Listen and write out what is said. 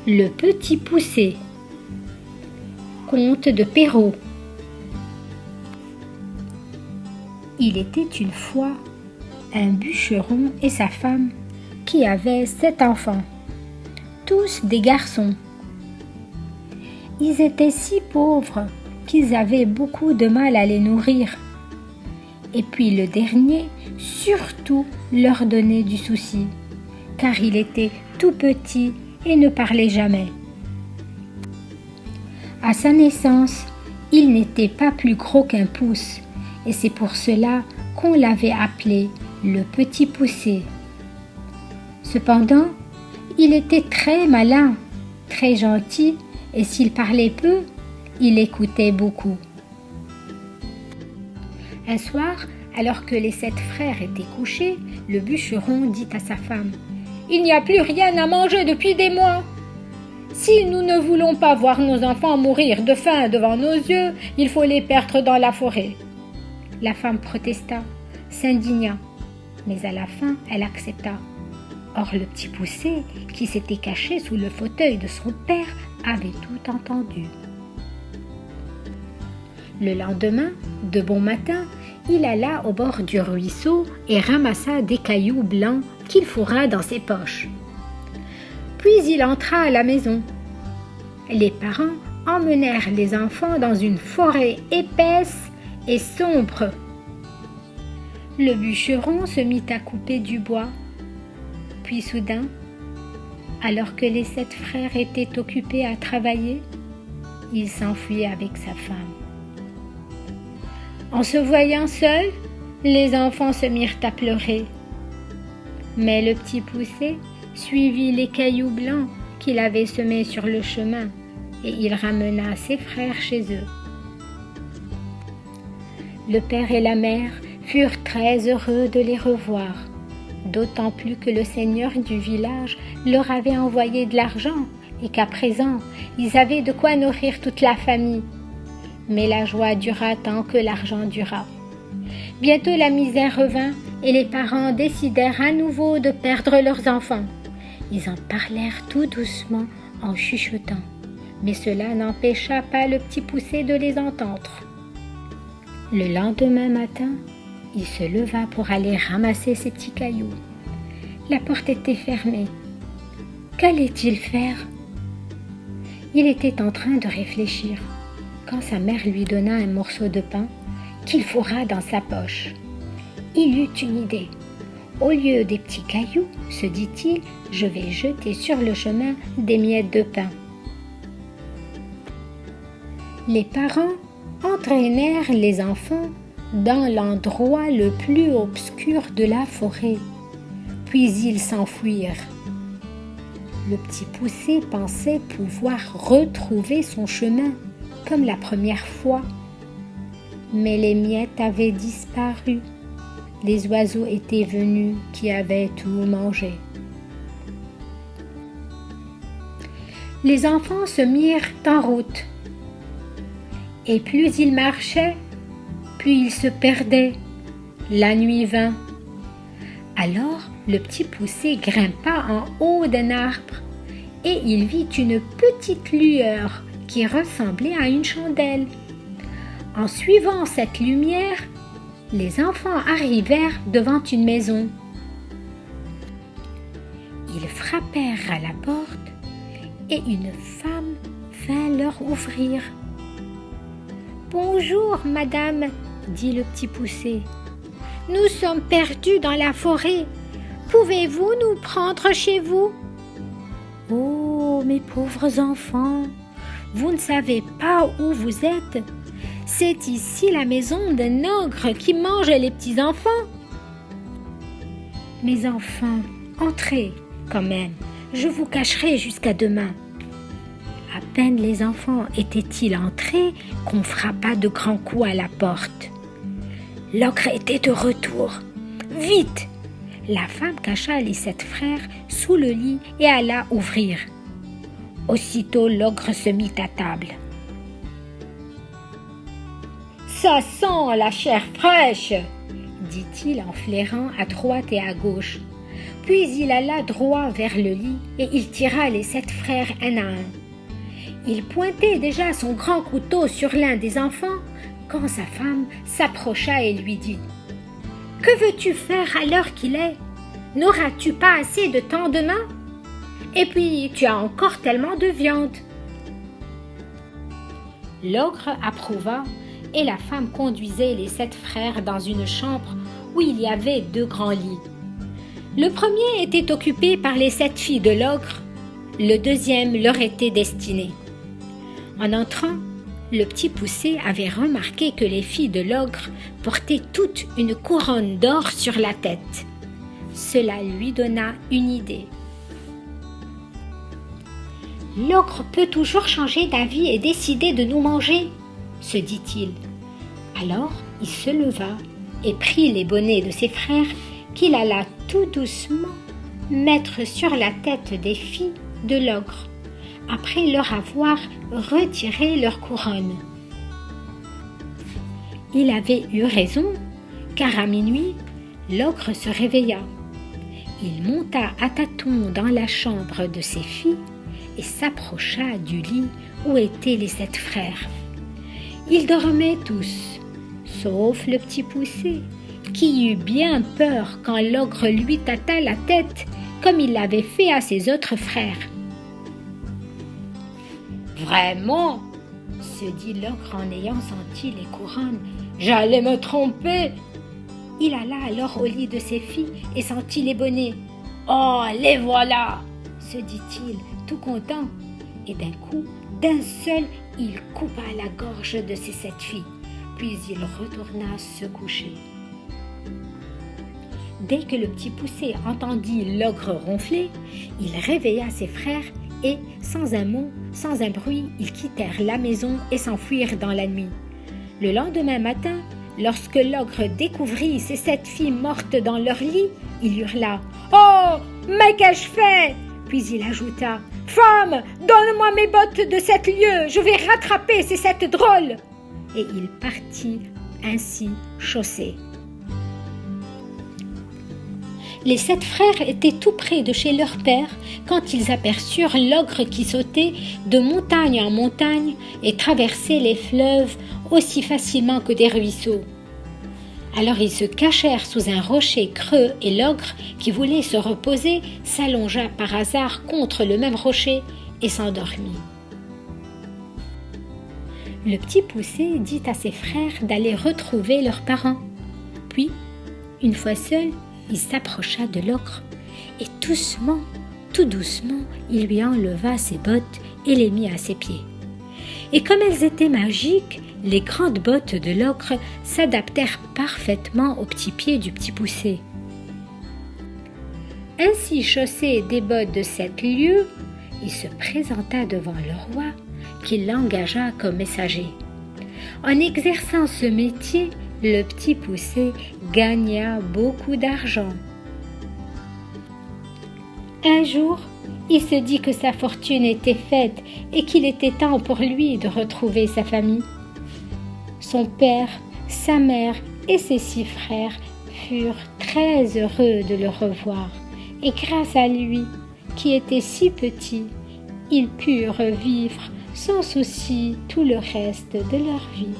Le petit poucet. Conte de Perrault. Il était une fois un bûcheron et sa femme qui avaient 7 enfants, tous des garçons. Ils étaient si pauvres qu'ils avaient beaucoup de mal à les nourrir. Et puis le dernier, surtout, leur donnait du souci, car il était tout petit et ne parlait jamais. À sa naissance, il n'était pas plus gros qu'un pouce, et c'est pour cela qu'on l'avait appelé le petit poucet. Cependant, il était très malin, très gentil, et s'il parlait peu, il écoutait beaucoup. Un soir, alors que les 7 frères étaient couchés, le bûcheron dit à sa femme: « Il n'y a plus rien à manger depuis des mois. Si nous ne voulons pas voir nos enfants mourir de faim devant nos yeux, il faut les perdre dans la forêt. » La femme protesta, s'indigna, mais à la fin, elle accepta. Or, le petit poucet, qui s'était caché sous le fauteuil de son père, avait tout entendu. Le lendemain, de bon matin, il alla au bord du ruisseau et ramassa des cailloux blancs qu'il fourra dans ses poches. Puis il entra à la maison. Les parents emmenèrent les enfants dans une forêt épaisse et sombre. Le bûcheron se mit à couper du bois. Puis soudain, alors que les 7 frères étaient occupés à travailler, il s'enfuit avec sa femme. En se voyant seul, les enfants se mirent à pleurer. Mais le petit poucet suivit les cailloux blancs qu'il avait semés sur le chemin et il ramena ses frères chez eux. Le père et la mère furent très heureux de les revoir, d'autant plus que le seigneur du village leur avait envoyé de l'argent et qu'à présent, ils avaient de quoi nourrir toute la famille. Mais la joie dura tant que l'argent dura. Bientôt la misère revint et les parents décidèrent à nouveau de perdre leurs enfants. Ils en parlèrent tout doucement en chuchotant, mais cela n'empêcha pas le petit poucet de les entendre. Le lendemain matin, il se leva pour aller ramasser ses petits cailloux. La porte était fermée. Qu'allait-il faire? Il était en train de réfléchir quand sa mère lui donna un morceau de pain qu'il fourra dans sa poche. Il eut une idée. Au lieu des petits cailloux, se dit-il, je vais jeter sur le chemin des miettes de pain. Les parents entraînèrent les enfants dans l'endroit le plus obscur de la forêt, puis ils s'enfuirent. Le petit poucet pensait pouvoir retrouver son chemin comme la première fois, mais les miettes avaient disparu. Les oiseaux étaient venus qui avaient tout mangé. Les enfants se mirent en route, et plus ils marchaient, plus ils se perdaient. La nuit vint. Alors le petit poucet grimpa en haut d'un arbre, et il vit une petite lueur qui ressemblait à une chandelle. En suivant cette lumière, les enfants arrivèrent devant une maison. Ils frappèrent à la porte et une femme vint leur ouvrir. « Bonjour, madame, » dit le petit poucet. « Nous sommes perdus dans la forêt. Pouvez-vous nous prendre chez vous ?»« Oh, mes pauvres enfants, vous ne savez pas où vous êtes. C'est ici la maison d'un ogre qui mange les petits-enfants. »« Mes enfants, entrez quand même, je vous cacherai jusqu'à demain. » À peine les enfants étaient-ils entrés qu'on frappa de grands coups à la porte. L'ogre était de retour. « Vite !» La femme cacha les 7 frères sous le lit et alla ouvrir. Aussitôt l'ogre se mit à table. « Ça sent la chair fraîche !» dit-il en flairant à droite et à gauche. Puis il alla droit vers le lit et il tira les 7 frères un à un. Il pointait déjà son grand couteau sur l'un des enfants quand sa femme s'approcha et lui dit « Que veux-tu faire à l'heure qu'il est? N'auras-tu pas assez de temps demain? Et puis tu as encore tellement de viande. » L'ogre approuva et la femme conduisait les 7 frères dans une chambre où il y avait 2 grands lits. Le premier était occupé par les 7 filles de l'ogre, le deuxième leur était destiné. En entrant, le petit poussé avait remarqué que les filles de l'ogre portaient toute une couronne d'or sur la tête. Cela lui donna une idée. « L'ogre peut toujours changer d'avis et décider de nous manger, » se dit-il. Alors il se leva et prit les bonnets de ses frères qu'il alla tout doucement mettre sur la tête des filles de l'ogre, après leur avoir retiré leur couronne. Il avait eu raison, car à minuit, l'ogre se réveilla. Il monta à tâtons dans la chambre de ses filles et s'approcha du lit où étaient les 7 frères. Ils dormaient tous, sauf le petit poussé, qui eut bien peur quand l'ogre lui tâta la tête comme il l'avait fait à ses autres frères. « Vraiment, » se dit l'ogre en ayant senti les couronnes, « j'allais me tromper. » Il alla alors au lit de ses filles et sentit les bonnets. « Oh, les voilà !» se dit-il, tout content. Et d'un coup, d'un seul, il coupa la gorge de ses 7 filles, puis il retourna se coucher. Dès que le petit poussé entendit l'ogre ronfler, il réveilla ses frères et, sans un mot, sans un bruit, ils quittèrent la maison et s'enfuirent dans la nuit. Le lendemain matin, lorsque l'ogre découvrit ses 7 filles mortes dans leur lit, il hurla « Oh, mais qu'ai-je fait ?» Puis il ajouta « Femme, donne-moi mes bottes de 7 lieues, je vais rattraper ces 7 drôles !» Et il partit ainsi chaussé. Les 7 frères étaient tout près de chez leur père quand ils aperçurent l'ogre qui sautait de montagne en montagne et traversait les fleuves aussi facilement que des ruisseaux. Alors ils se cachèrent sous un rocher creux et l'ogre, qui voulait se reposer, s'allongea par hasard contre le même rocher et s'endormit. Le petit poussé dit à ses frères d'aller retrouver leurs parents. Puis, une fois seul, il s'approcha de l'ogre et doucement, tout doucement, il lui enleva ses bottes et les mit à ses pieds. Et comme elles étaient magiques, les grandes bottes de l'ogre s'adaptèrent parfaitement aux petits pieds du petit poussé. Ainsi chaussé des bottes de 7 lieues, il se présenta devant le roi qui l'engagea comme messager. En exerçant ce métier, le petit poussé gagna beaucoup d'argent. Un jour, il se dit que sa fortune était faite et qu'il était temps pour lui de retrouver sa famille. Son père, sa mère et ses 6 frères furent très heureux de le revoir et grâce à lui, qui était si petit, ils purent vivre sans souci tout le reste de leur vie.